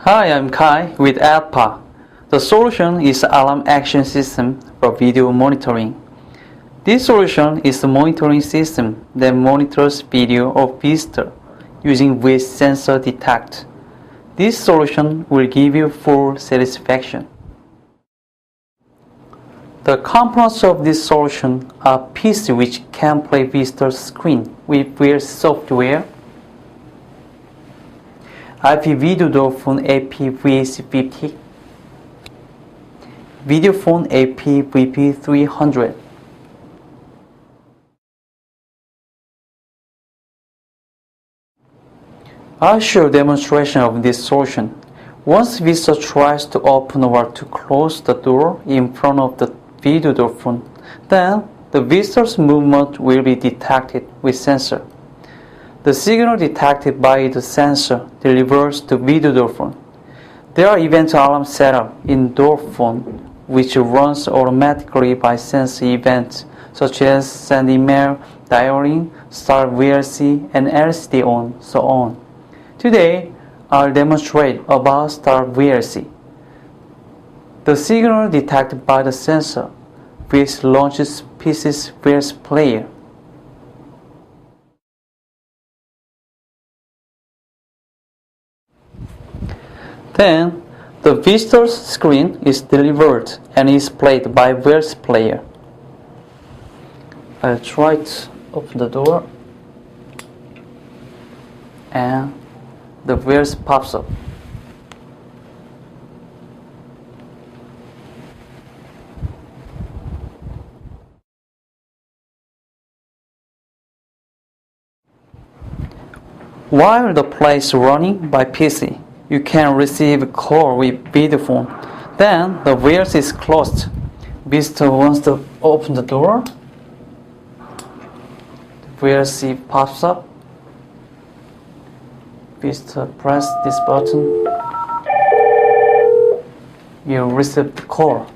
Hi, I'm Kai with AddPac. The solution is Alarm Action System for video monitoring. This solution is a monitoring system that monitors video of visitor using voice sensor detect. This solution will give you full satisfaction. The components of this solution are PC which can play visitor's screen with VLC software, IP-Video Doorphone AP-VAC50, video phone AP-VAC300. I'll show a demonstration of this solution. Once visitor tries to open or to close the door in front of the video doorphone, then the visitor's movement will be detected with sensor. The signal detected by the sensor delivers to video doorphone. There are event alarm setup in door phone which runs automatically by sensor events such as send email, dialing, start VLC, and LCD on, so on. Today, I'll demonstrate about start VLC. The signal detected by the sensor which launches PC's VLC player. Then, the visitor's screen is delivered and is played by VLC player. I'll try to open the door and the VLC pops up. While the play is running by PC, you can receive a call with video phone. Then the VLC is closed. Visitor wants to open the door. The VLC pops up. Visitor press this button. You receive the call.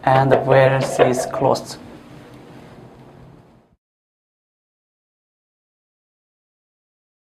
And the VLC is closed.